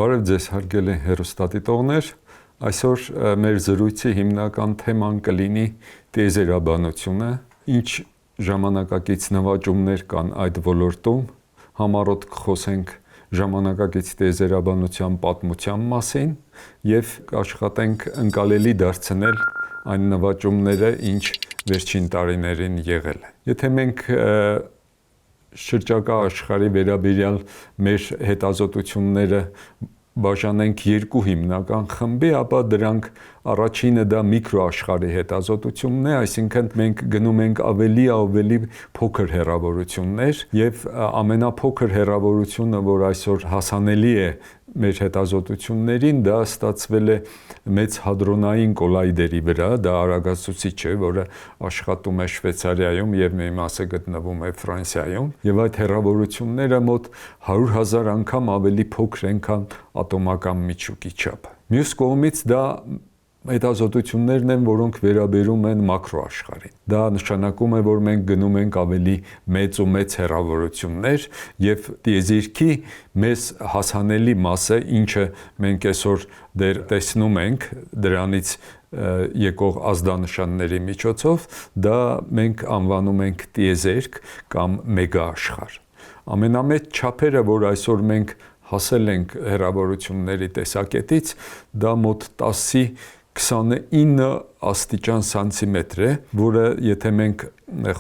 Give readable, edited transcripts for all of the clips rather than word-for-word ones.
Բարև ձեզ հարգելի հեռուստադիտողներ, այսօր մեր զրույցի հիմնական թեման կլինի տիեզերաբանությունը, ինչ ժամանակակից նվաճումներ կան այդ ոլորտում, համառոտ կխոսենք ժամանակակից տիեզերաբանության պատմության մասին և կաշխատենք ընկալելի դարձնել այն նվաճումները, ինչ վերջին տարիներին եղել է։ Եթե մենք շրջակա աշխարհի վերաբերյալ մեր հետազոտությունները բաժանենք երկու հիմնական խմբի, ապա դրանք առաջինը դա միկրոաշխարհի հետազոտությունն է, այսինքն մենք գնում ենք ավելի փոքր հեռավորություններ և ամենափոքր հեռավորությունը, որ այսօր հասանելի է մեր հետազոտություններին, դա ստացվել է մեծ հադրոնային կոլայդերի վրա, դա արագացուցիչ է, որը աշխատում է Շվեյցարիայում և մի մասը գտնվում է Ֆրանսիայում, և այդ հեռավորությունները մոտ 100,000 անգամ ավելի փոքր են, քան ատոմական միջուկի չափը։ Մյուս կողմից դա հետազոտություններն են, որոնք վերաբերում են մակրոաշխարհին։ Դա նշանակում է, որ մենք գնում ենք ավելի մեծ ու մեծ հեռավորություններ և տիեզերքի մեզ հասանելի մասը, ինչը մենք այսօր դեռ տեսնում ենք դրանից եկող ազդանշանների միջոցով, դա մենք անվանում ենք տիեզերք կամ մեգաաշխարհ։ Ամենամեծ չափերը, որ այսօր մենք հասել ենք հեռավորությունների տեսակետից, դա մոտ 10-ի 29 աստիճան սանտիմետր է, որը եթե մենք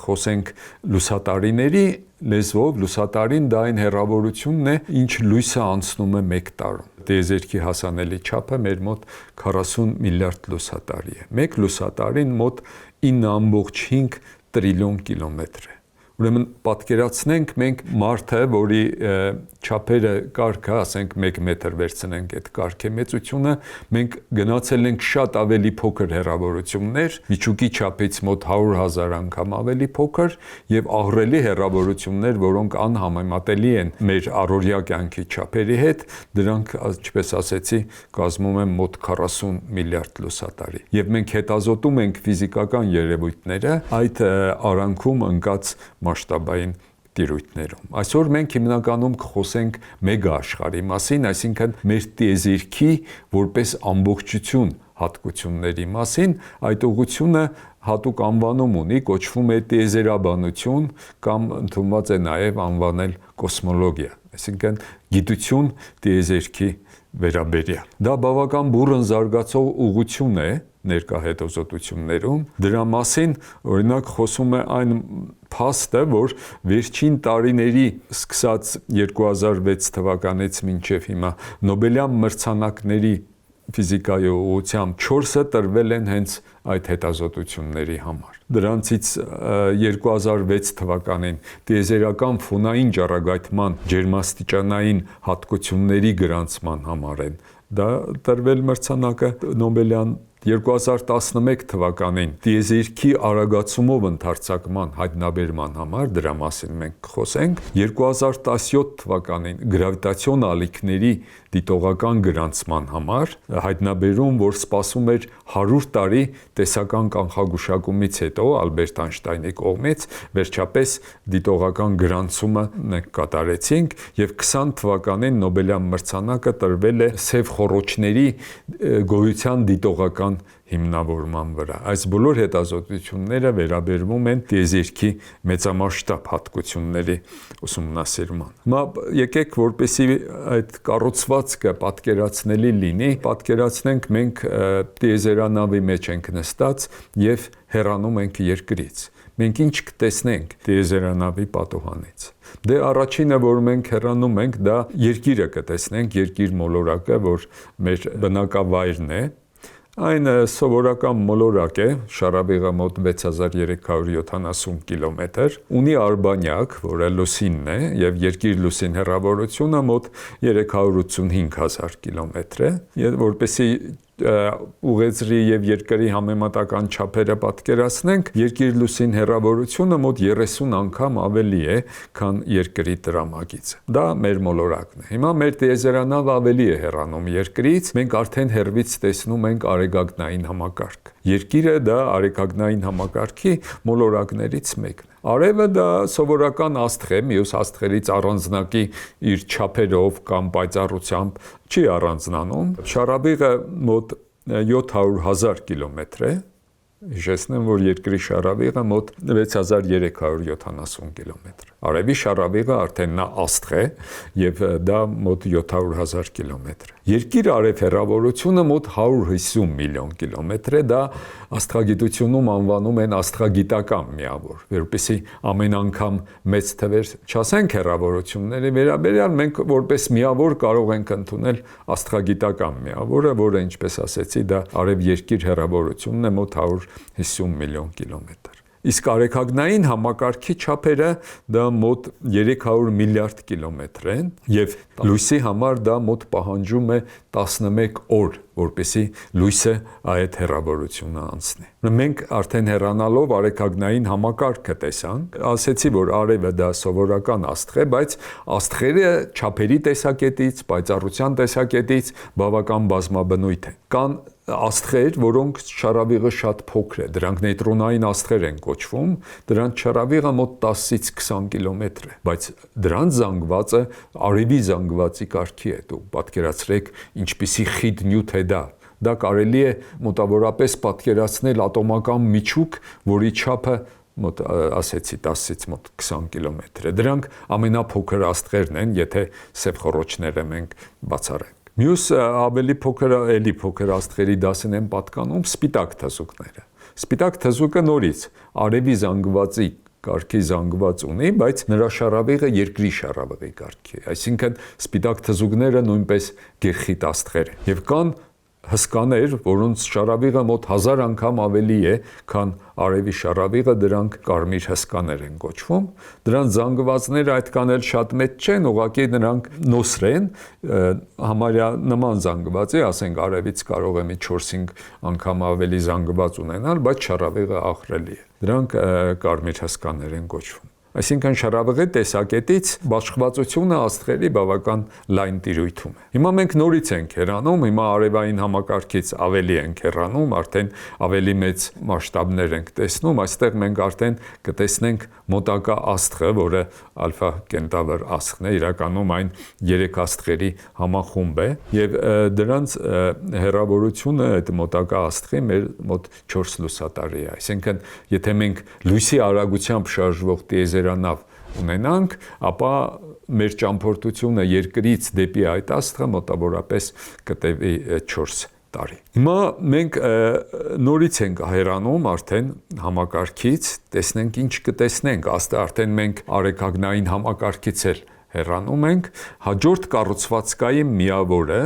խոսենք լուսատարիների լեզվով, լուսատարին դա այն հեռավորությունն է, ինչ լույսը անցնում է մեկ տարում։ Տիեզերքի հասանելի չափը մեր մոտ 40 միլիարդ լուսատարի է։ Մեկ լուսատարին մոտ 9,5 տրիլիոն կիլոմետր է։ Ուրեմն պատկերացնենք մենք մարդը, որի չափերը կարգը, ասենք 1 մետր վերցնենք այդ կարգի մեծությունը, մենք գնացել ենք շատ ավելի փոքր հեռավորություններ, միջուկի չափից մոտ 100,000 անգամ ավելի փոքր և ահռելի հեռավորություններ, որոնք անհամեմատելի են մեր առօրյա կյանքի չափերի հետ, դրանք, ինչպես ասեցի, կազմում են մոտ 40 միլիարդ լուսատարի։ Եվ մենք հետազոտում ենք ֆիզիկական երևույթները այդ արանքում ընկած մասշտաբային տիրույթներում։ Այսօր մենք հիմնականում կխոսենք մեգաաշխարհի մասին, այսինքն մեր տիեզերքի որպես ամբողջություն հատկությունների մասին, այդ ուղղությունը հատուկ անվանում ունի, կոչվում է տիեզերաբանություն կամ ընդունված է նաև անվանել կոսմոլոգիա, այսինքն գիտություն տիեզերքի վերաբերյալ։ Դա բավական բուռն զարգացող ուղղություն է ներկա հետազոտություններում։ Դրա մասին օրինակ խոսում է այն փաստը, որ վերջին տարիների սկսած 2006 թվականից մինչև հիմա Նոբելյան մրցանակների ֆիզիկայի ուղղությամբ 4-ը տրվել են հենց այդ հետազոտությունների համար։ Դրանցից 2006 թվականին տիեզերական ֆոնային ճառագայթման ջերմաստիճանային հատկությունների գրանցման համար են դա տրվել մրցանակը Նոբելյան, 2011 թվականին տիեզերքի արագացումով ընդարձակման հայտնաբերման համար, դրա մասին մենք կխոսենք, 2017 թվականին գրավիտացիոն ալիքների դիտողական գրանցման համար, հայտնաբերում, որ սպասում էր 100 տարի տեսական կանխագուշակումից հետո Ալբերտ Այնշտայնի կողմից, վերջապես դիտողական գրանցումը մենք կատարեցինք և 20 թվականին Նոբելյան մրցանակը տրվել է սև խոռոչների գոյության դիտողական հիմնավորման վրա։ Այս բոլոր հետազոտությունները վերաբերվում են տիեզերքի մեծամասշտաբ հատկությունների ուսումնասիրման։ Հիմա եկեք, որպեսզի այդ կառուցվածքը պատկերացնելի լինի, պատկերացնենք մենք տիեզերանավի մեջ ենք նստած և հեռանում ենք երկրից։ Մենք ինչ կտեսնենք տիեզերանավի պատուհանից։ Դե առաջինը, որ մենք հեռանում ենք, դա երկիրը կտեսնենք, երկիր մոլորակը, որ մեր բնակավայրն է։ Այն սովորական մոլորակ է, շարավիղը մոտ 6370 կիլոմետր, ունի արբանյակ, որը լուսինն է, և երկիր-լուսին հեռավորությունը մոտ 385,000 կիլոմետր է, և որպեսզի ուղեծրի և երկրի համեմատական չափերը պատկերացնենք, երկիր-լուսին հեռավորությունը մոտ 30 անգամ ավելի է, քան երկրի տրամագիծը։ Դա մեր մոլորակն է։ Հիմա մեր տիեզերանավը ավելի է հեռանում երկրից, մենք արդեն հեռվից տեսնում ենք արեգակնային համակարգ։ Երկիրը դա արեգակնային համակարգի մոլորակներից մեկն է։ Արևը դա սովորական աստղ է, մյուս աստղերից առանձնակի իր չափերով կամ պայծառությամբ չի առանձնանում։ Շառավիղը մոտ 700,000 կիլոմետր է։ Հիշեցնեմ, որ երկրի շառավիղը մոտ 6370 կիլոմետր։ Արևի շառավիղը արդեն նա աստղ է եւ դա մոտ 700,000 կիլոմետր։ Երկիր արև հեռավորությունը մոտ 150 միլիոն կիլոմետր է, դա աստղագիտությունում անվանում են աստղագիտական միավոր, որպեսզի ամեն անգամ մեծ թվեր չասենք հեռավորությունների վերաբերյալ, մենք որպես միավոր կարող ենք ընդունել աստղագիտական միավորը, որը ինչպես ասեցի, դա արև երկիր հեռավորությունն է մոտ 150 միլիոն կիլոմետր։ Իսկ արեգակնային համակարգի չափերը դա մոտ 300 միլիարդ կիլոմետր են եւ լույսի համար դա մոտ պահանջում է 11 օր, որպեսզի լույսը այդ հեռավորությունը անցնի։ Մենք արդեն հեռանալով արեգակնային համակարգը տեսանք, ասեցի, որ արևը դա սովորական աստղ է, բայց աստղերը չափերի տեսակետից, պայծառության տեսակետից բավական բազմաբնույթ են։ Կան աստղեր, որոնք շառավիղը շատ փոքր է, դրանք նեյտրոնային աստղեր են կոչվում, դրանց շառավիղը մոտ 10-ից 20 կիլոմետր է, բայց դրանց զանգվածը արևի զանգվածի կարգի է, դուք պատկերացրեք ինչպիսի խիտ նյութ է դա։ Դա կարելի է մոտավորապես պատկերացնել ատոմական միջուկ, որի չափը մոտ ասեցի 10-ից մոտ 20 կիլոմետր է։ Դրանք ամենափոքր աստղերն են, եթե սև խոռոչները մենք բացառենք։ Մյուս ավելի փոքր աստղերի դասին են պատկանում սպիտակ թզուկները։ Սպիտակ թզուկը նորից արևի զանգվածի կարգի զանգված ունի, բայց նրա շառավիղը երկրի շառավիղի կարգի է։ Այսինքն սպիտակ թզուկները նույնպես գերխիտ աստղեր են։ Եվ կան հսկաներ, որոնց շառավիղը մոտ 1000 անգամ ավելի է, քան արևի շառավիղը, դրանք կարմիր հսկաներ են կոչվում։ Դրանց զանգվածները այդքան էլ շատ մեծ չեն, ուղղակի նրանք նոսր են, համարյա նման զանգվածի, ասենք արևից կարող է մի 4-5 անգամ ավելի զանգված ունենալ, բայց շառավիղը ահռելի է։ Դրանք կարմիր հսկաներ են կոչվում։ Այսինքն շառավիղի տեսակետից բաշխվածությունը աստղերի բավական լայն տիրույթում է։ Հիմա մենք նորից ենք հեռանում, հիմա արևային համակարգից ավելի ենք հեռանում, արդեն ավելի մեծ մասշտաբներ ենք տեսնում, այստեղ մենք արդեն կտեսնենք մոտակա աստղը, որը Ալֆա Կենտավր աստղն է, իրականում այն 3 աստղերի համախումբ է, եւ դրանց հեռավորությունը այդ մոտակա աստղի մեր մոտ 4 լուսատարի է։ Այսինքն, եթե մենք լույսի արագությամբ շարժվող տիեզերանավ ունենանք, ապա մեր ճամփորդությունը երկրից դեպի այդ աստղը մոտավորապես կտևի 4 տարի։ Հիմա մենք նորից ենք հեռանում արդեն համակարգից, տեսնենք ինչ կտեսնենք, արդեն մենք արեգակնային համակարգից էլ հեռանում ենք, հաջորդ կառուցվածքային միավորը,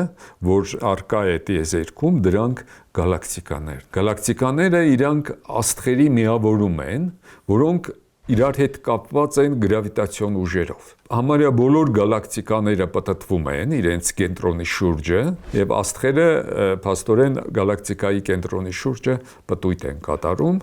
որ արկա է տիեզերքում, դրանք գալակտիկաներ։ Գալակտիկաները իրանք աստղերի միավորում են, որոնք իրար հետ կապված են գրավիտացիոն ուժերով։ Համարյա բոլոր գալակտիկաները պտտվում են իրենց կենտրոնի շուրջը եւ աստղերը փաստորեն գալակտիկայի կենտրոնի շուրջը պտույտ են կատարում։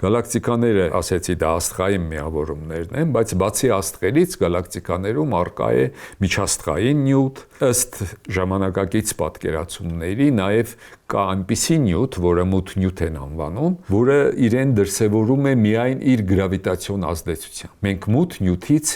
Գալակտիկաները, ասեցի, դա աստղային միավորումներն են, բայց բացի աստղերից գալակտիկաներում արկա է միջաստղային նյութ, ըստ ժամանակակից պատկերացումների նաեւ կա այնպիսի նյութ, որը մութ նյութ են անվանում, որը իրեն դրսևորում է միայն իր գրավիտացիոն ազդեցությամբ։ Մենք մութ նյութից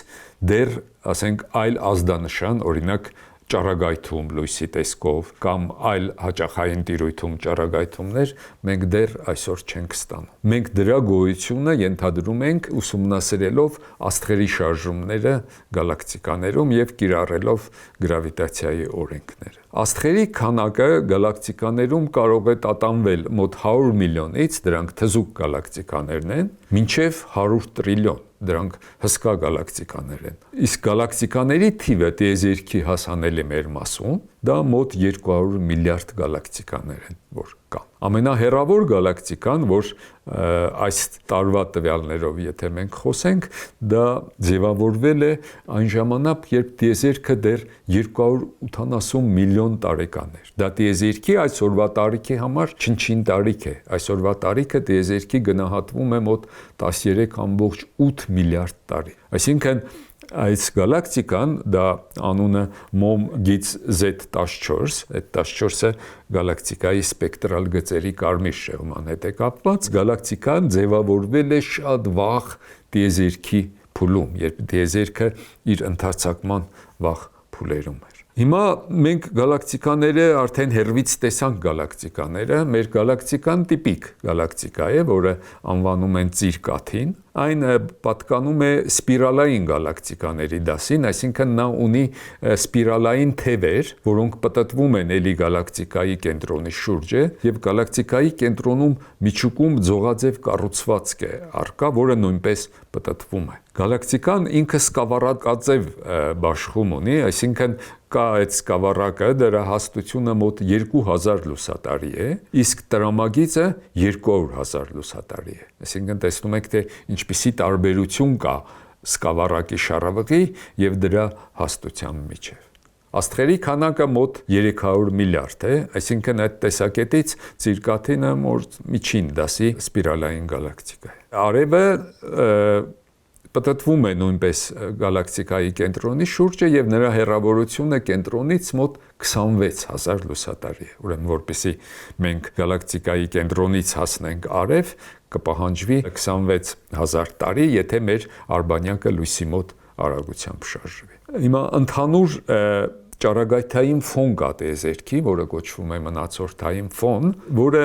դեռ, ասենք, այլ ազդանշան, օրինակ ճառագայթում լույսի տեսքով կամ այլ հաճախային տիրույթում ճառագայթումներ մենք դեռ այսօր չենք ստանում։ Մենք դրա գոյությունը ենթադրում ենք ուսումնասիրելով աստղերի շարժումները գալակտիկաներում եւ կիրառելով գրավիտացիայի օրենքները։ Աստղերի քանակը գալակտիկաներում կարող է տատանվել մոտ 100 միլիոնից, դրանք թզուկ գալակտիկաներն են, մինչև 100 տրիլիոն, դրանք հսկա գալակտիկաներ են։ Իսկ գալակտիկաների թիվը տիեզերքի հասանելի մեր մասում, դա մոտ 200 միլիարդ գալակտիկաներ են, որ կան։ Ամենահեռավոր գալակտիկան, որ այս տարվա տվյալներով եթե մենք խոսենք, դա ձևավորվել է այն ժամանակ, երբ տիեզերքը դեռ 280 միլիոն տարեկան էր։ Դա տիեզերքի այսօրվա տարիքի համար չնչին տարիք է։ Այսօրվա տարիքը տիեզերքի գնահատվում է մոտ 13.8 միլիարդ տարի։ Այսինքն այս գալակտիկան դա անունը MOM-GITS Z14, այդ 14-ը գալակտիկայի սպեկտրալ գծերի կարմիր շեղման հետ է կապված։ Գալակտիկան ձևավորվել է շատ վաղ տիեզերքի փուլում, երբ տիեզերքը իր ընդարձակման վաղ փուլերում էր։ Հիմա մենք գալակտիկաները արդեն հեռվից տեսանք գալակտիկաները, մեր գալակտիկան տիպիկ գալակտիկա է, որը անվանում են Ծիրկաթին, այն պատկանում է սպիրալային գալակտիկաների դասին, այսինքն նա ունի սպիրալային թևեր, որոնք պտտվում են էլի գալակտիկայի կենտրոնի շուրջը, եւ գալակտիկայի կենտրոնում միջուկում ձողաձև կառուցվածք է առկա, որը նույնպես պտտվում է։ Գալակտիկան ինքը սկավառակաձև բաշխում ունի, այսինքն կա այդ սկավառակը, դրա հաստությունը մոտ 2000 լուսատարի է, իսկ տրամագիծը 200,000 լուսատարի է։ Այսինքն տեսնում եք, թե ինչպիսի տարբերություն կա սկավառակի շարավղի եւ դրա հաստության միջև։ Աստղերի քանակը մոտ 300 միլիարդ է, այսինքն այդ տեսակետից Ծիրկաթինը միջին դասի սպիրալային գալակտիկա է։ Արևը պտտվում է նույնպես գալակտիկայի կենտրոնի շուրջը եւ նրա հեռավորությունը կենտրոնից մոտ 26,000 լուսատարի է։ Ուրեմն որպեսզի մենք գալակտիկայի կենտրոնից հասնենք արև, կպահանջվի 26,000 տարի, եթե մեր արբանյակը լույսի մոտ արագությամբ շարժվի։ Հիմա ընդհանուր ճառագայթային ֆոն կա տիեզերքի, որը կոչվում է մնացորդային ֆոն, որը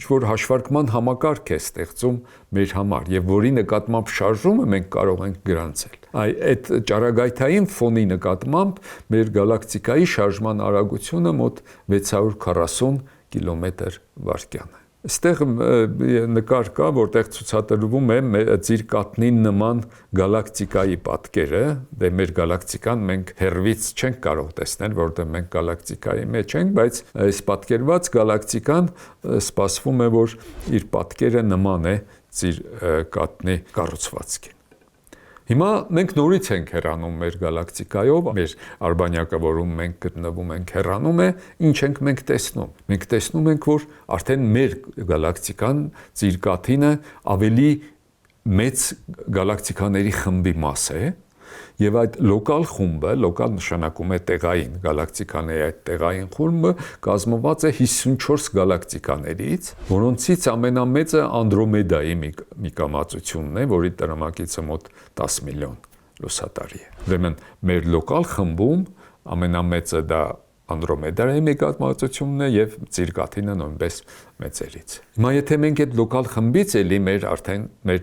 որ հաշվարկման համակարգ է ստեղծում մեր համար եւ որի նկատմամբ շարժումը մենք կարող ենք գրանցել։ Այդ ճառագայթային ֆոնի նկատմամբ մեր գալակտիկայի շարժման արագությունը մոտ 640 կմ/վայրկյան է։ Այստեղ նկար կա, որտեղ ցուցադրվում է Ծիրկաթնին նման գալակտիկայի պատկերը, դե մեր գալակտիկան մենք հեռվից չենք կարող տեսնել, որտեղ մենք գալակտիկայի մեջ ենք, բայց այս պատկերված գալակտիկան սպասվում է, որ իր պատկերը նման է Ծիրկաթնի կառուցվածքին։ Հիմա մենք նորից ենք հեռանում մեր գալակտիկայով, մեր արբանյակը, որում մենք գտնվում ենք, հեռանում է, ինչ ենք մենք տեսնում։ Մենք տեսնում ենք, որ արդեն մեր գալակտիկան Ծիրկաթինը ավելի մեծ գալակտիկաների խմբի մաս է, եւ այդ լոկալ խումբը, լոկալ նշանակում է տեղային, գալակտիկաների այդ տեղային խումբը կազմված է 54 գալակտիկաներից, որոնցից ամենամեծը Անդրոմեդայի մի կամածությունն է, որի տրամագիծը մոտ 10 միլիոն լուսատարի է։ Ուրեմն մեր լոկալ խմբում ամենամեծը դա Անդրոմեդայի մեգամածությունն է եւ Ծիրկաթինը նույնպես մեծերից։ Հիմա եթե մենք այդ լոկալ խմբից էլի մեր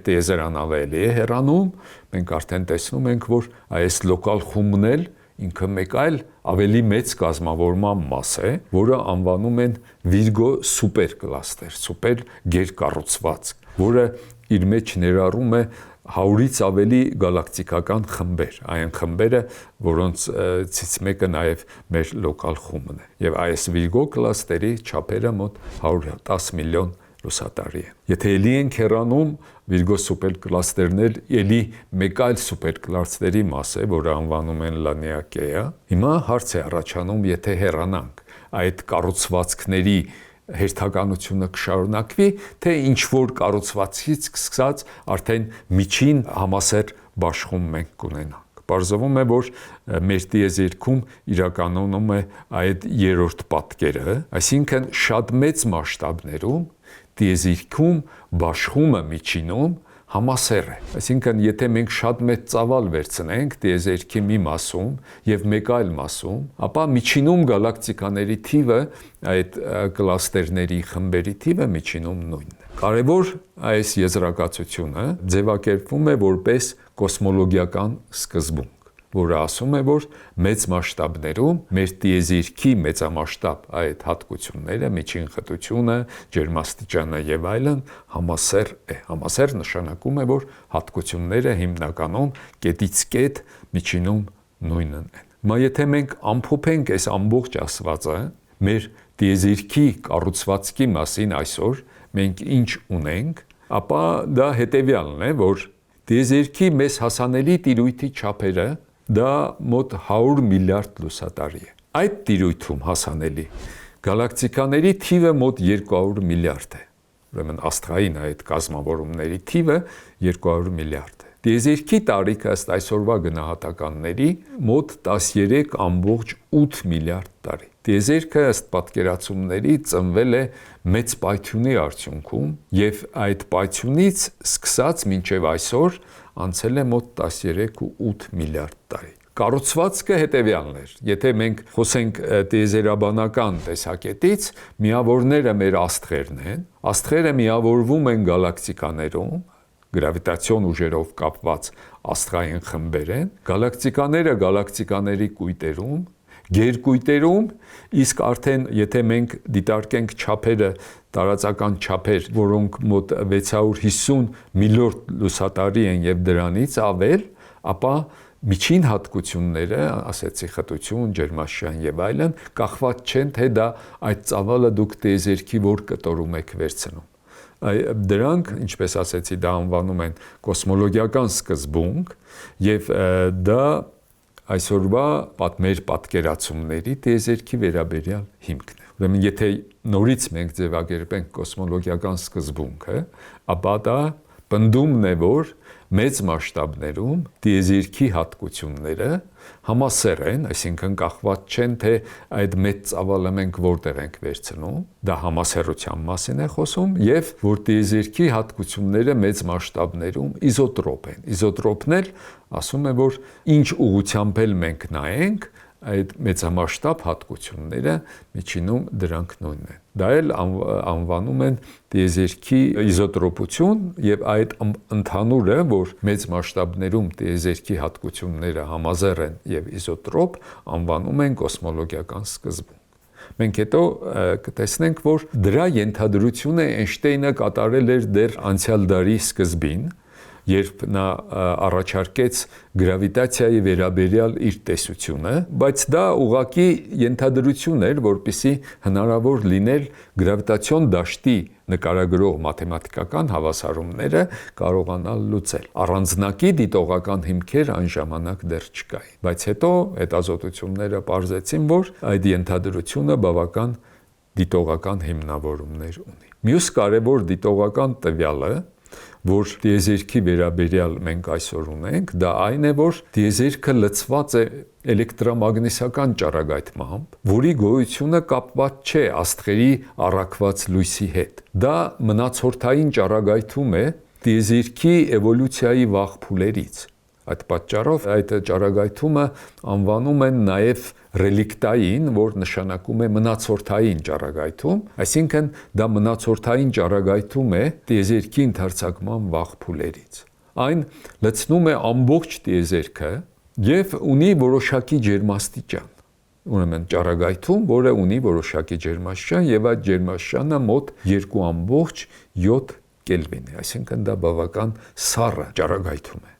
տիեզերանավը էլի է հեռանում, մենք արդեն տեսնում ենք, որ այս լոկալ խումբն էլ ինքը մեկ այլ ավելի մեծ կազմավորման մաս է, որը անվանում են Վիրգո սուպերկլաստեր, սուպեր գերկառուցվածք, որը իր մեջ ներառում է 100-ից ավելի գալակտիկական խմբեր, այն խմբերը, որոնցից մեկը նաև մեր լոկալ խումբն է։ Եվ այս Վիրգո կլաստերի չափերը մոտ 110 միլիոն լուսատարի է։ Եթե էլի ենք հեռանում, Վիրգո սուպերկլաստերն էլի մեկ այլ սուպերկլաստերի մաս է, որը անվանում են Լանիակեա։ Հիմա հարց է առաջանում, եթե հեռանանք, այդ կառուցվածքների հերթականությունը կշարունակվի, թե ինչ որ կառուցվածքից սկսած արդեն միջին համասեր բաշխում մենք կունենանք։ Պարզվում է, որ մեր տիեզերքում իրականում է այդ երրորդ պատկերը, այսինքն շատ մեծ մասշտաբներում տիեզերքում բաշխումը միջինում համասեր է։ Այսինքն, եթե մենք շատ մեծ ծավալ վերցնենք տիեզերքի մի մասում եւ մեկ այլ մասում, ապա միջինում գալակտիկաների թիվը, այդ կլաստերների խմբերի թիվը միջինում նույնն է։ Կարևոր այս եզրակացությունը ձևակերպվում է որպես կոսմոլոգիական սկզբունք, որը ասում է, որ մեծ մասշտաբներում մեր տիեզերքի մեծամասշտաբ այդ հատկությունները, միջին խտությունը, ջերմաստիճանը եւ այլն համասեր է։ Համասեր նշանակում է, որ հատկությունները հիմնականում կետից կետ միջինում նույնն են։ Հիմա եթե մենք ամփոփենք այս ամբողջ ասվածը, մեր տիեզերքի կառուցվածքի մասին այսօր մենք ինչ ունենք, ապա դա հետեւյալն է, որ տիեզերքի մեզ հասանելի տիրույթի չափերը դա մոտ 100 միլիարդ լուսատարի է։ Այդ տիրույթում հասանելի գալակտիկաների թիվը մոտ 200 միլիարդ է։ Ուրեմն աստղային այդ կազմավորումների թիվը 200 միլիարդ է։ Տիեզերքի տարիքը ըստ այսօրվա գնահատականների մոտ 13.8 միլիարդ տարի։ Տիեզերքը ըստ պատկերացումների ծնվել է մեծ պայթյունի արդյունքում եւ այդ պայթյունից սկսած մինչեւ այսօր անցել է մոտ 13.8 միլիարդ տարի։ Կառուցվածքը հետևյալն էր։ Եթե մենք խոսենք տիեզերաբանական տեսակետից, միավորները մեր աստղերն են։ Աստղերը միավորվում են գալակտիկաներում, գրավիտացիոն ուժերով կապված աստղային խմբեր են։ Գալակտիկաները գալակտիկաների կույտերում, գերկույտերում, իսկ արդեն եթե մենք դիտարկենք չափերը, տարածական չափեր, որոնք մոտ 650 միլիարդ լուսատարի են եւ դրանից ավել, ապա միջին հատկությունները, ասեցի խտություն, ջերմաշյան եւ այլն, կախված չեն, թե դա այդ ծավալը դուք տիեզերքի որ կտորում եք վերցնում։ Դրանք, ինչպես ասեցի, դա անվանում են կոսմոլոգիական սկզբունք եւ դա այսօրվա մեր պատկերացումների տիեզերքի վերաբերյալ հիմքն է։ Ուրեմն եթե նորից մենք ձևակերպենք կոսմոլոգիական սկզբունքը, ապա դա պնդումն է, որ մեծ մասշտաբներում տիեզերքի հատկությունները համասեռ են, այսինքն կախված չեն, թե այդ մեծ ծավալը մենք որտեղ ենք վերցնում, դա համասեռության մասին է խոսում, եւ որ տիեզերքի հատկությունները մեծ մասշտաբներում իզոտրոպ են։ Իզոտրոպն էլ ասում է, որ ինչ ուղղությամբ էլ մենք նայենք, այդ մեծամասշտաբ հատկությունները միջինում դրանք նույնն են։ Դա էլ անվանում են տիեզերքի իզոտրոպություն եւ այդ ընդհանուրը, որ մեծ մասշտաբներում տիեզերքի հատկությունները համազեռ են եւ իզոտրոպ, անվանում են կոսմոլոգիական սկզբունք։ Մենք հետո կտեսնենք, որ դրա ենթադրությունը Էյնշտեյնը կատարել էր դեռ անցյալ դարի սկզբին, երբ նա առաջարկեց գրավիտացիայի վերաբերյալ իր տեսությունը, բայց դա ուղղակի ենթադրություն էր, որպեսզի հնարավոր լիներ գրավիտացիոն դաշտի նկարագրող մաթեմատիկական հավասարումները կարողանալ լուծել։ Առանձնակի դիտողական հիմքեր այն ժամանակ դեռ չկային, բայց հետո հետազոտությունները պարզեցին, որ այդ ենթադրությունը բավական դիտողական հիմնավորումներ ունի։ Մյուս կարևոր դիտողական տվյալը, որ տիեզերքի վերաբերյալ մենք այսօր ունենք, դա այն է, որ տիեզերքը լցված է էլեկտրամագնիսական ճառագայթմամբ, որի գոյությունը կապված չէ աստղերի առաքված լույսի հետ։ Դա մնացորդային ճառագայթում է տիեզերքի էվոլյուցիայի վաղ փուլերից։ Այդ պատճառով այդ ճառագայթումը անվանում են նաև ռելիկտային, որ նշանակում է մնացորդային ճառագայթում, այսինքն դա մնացորդային ճառագայթում է տիեզերքի ընդարձակման վաղ փուլերից։ Այն լցնում է ամբողջ տիեզերքը եւ ունի որոշակի ջերմաստիճան։ Ուրեմն ճառագայթում, որը ունի որոշակի ջերմաստիճան եւ այդ ջերմաստիճանը մոտ 2.7 կելվին է, այսինքն դա բավական սառը ճառագայթում է։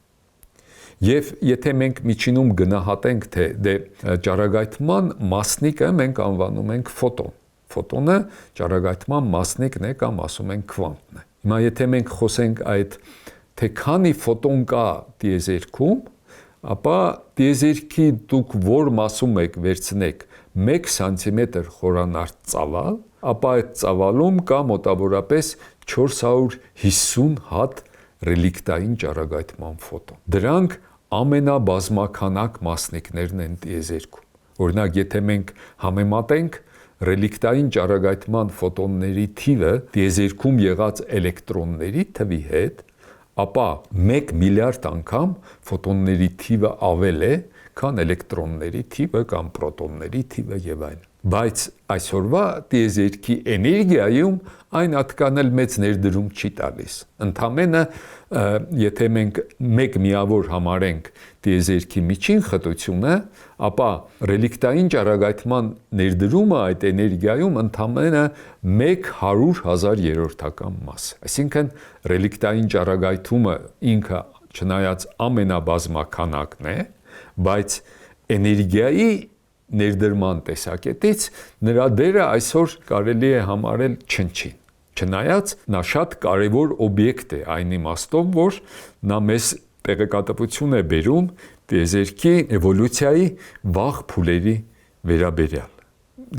Եվ եթե մենք միջինում գնահատենք, թե ճառագայթման մասնիկը մենք անվանում ենք ֆոտոն։ Ֆոտոնը ճառագայթման մասնիկն է կամ ասում են քվանտն է։ Հիմա եթե մենք խոսենք այդ թե քանի ֆոտոն կա տիեզերքում, ապա տիեզերքի դուք որ մասում եք վերցնեք 1 սանտիմետր խորանարդ ծավալ, ապա այդ ծավալում կա մոտավորապես 450 հատ ռելիկտային ճառագայթման ֆոտոն։ Դրանք ամենաբազմաքանակ մասնիկներն են տիեզերքում։ Օրինակ, եթե մենք համեմատենք ռելիկտային ճառագայթման ֆոտոնների թիվը տիեզերքում եղած էլեկտրոնների թվի հետ, ապա 1 միլիարդ անգամ ֆոտոնների թիվը ավել է, քան էլեկտրոնների թիվը կամ պրոտոնների թիվը եւ այլն։ Բայց այսօրվա տիեզերքի էներգիայում այն այդքան էլ մեծ ներդրում չի տալիս։ Ընդամենը եթե մենք 1 միավոր համարենք տիեզերքի միջին խտությունը, ապա ռելիկտային ճառագայթման ներդրումը այդ էներգիայում ընդամենը 100.000 մաս է։ Այսինքն ռելիկտային ճառագայթումը ինքը չնայած ամենաբազմաքանակն է, բայց էներգիայի ներդրման տեսակետից նրա դերը այսօր կարելի է համարել չնչին։ Չնայած նա շատ կարևոր օբյեկտ է այն իմաստով, որ նա մեզ տեղեկատվություն է բերում տիեզերքի էվոլյուցիայի վաղ փուլերի վերաբերյալ։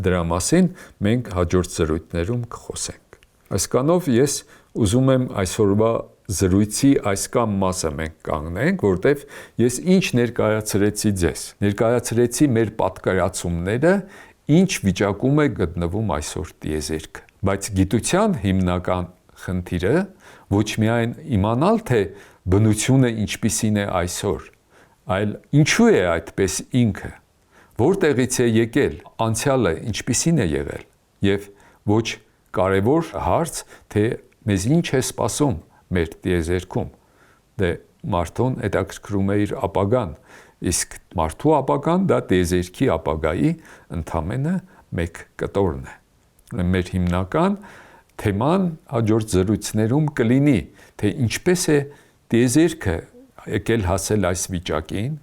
Դրա մասին մենք հաջորդ զրույցներում կխոսենք։ Այսքանով ես ուզում եմ այսօրվա զրույցի այս կամ մասը մենք կանգնենք, որտեվ ես ինչ ներկայացրեցի ձեզ։ Ներկայացրեցի մեր պատկերացումները, ինչ վիճակում է գտնվում այսօր տիեզերքը։ Բայց գիտության հիմնական խնդիրը ոչ միայն իմանալ, թե բնությունը ինչպիսին է այսօր, այլ ինչու է այդպես ինքը, որտեղից է եկել, անցյալը ինչպիսին է եղել, եւ ոչ կարևոր հարց, թե մեզ ինչ է սպասում մեր տիեզերքում։ Դե մարդուն հետաքրքրում է իր ապագան, իսկ մարդու ապագան դա տիեզերքի ապագայի ընդամենը մեկ կտորն է։ Մեր հիմնական թեման հաջորդ զրույցներում կլինի, թե ինչպես է տիեզերքը եկել հասել այս վիճակին,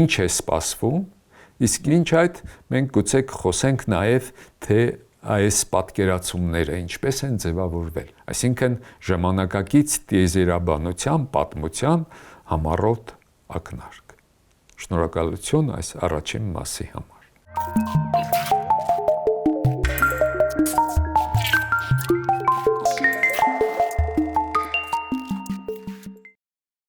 ինչ է սպասվում, իսկ ինչ այդ մենք գուցե խոսենք նաև, թե այս պատկերացումները ինչպես են ձևավորվել, այսինքն ժամանակակից տիեզերաբանության պատմության համառոտ ակնարկ։ Շնորհակալություն այս առաջին մասի համար։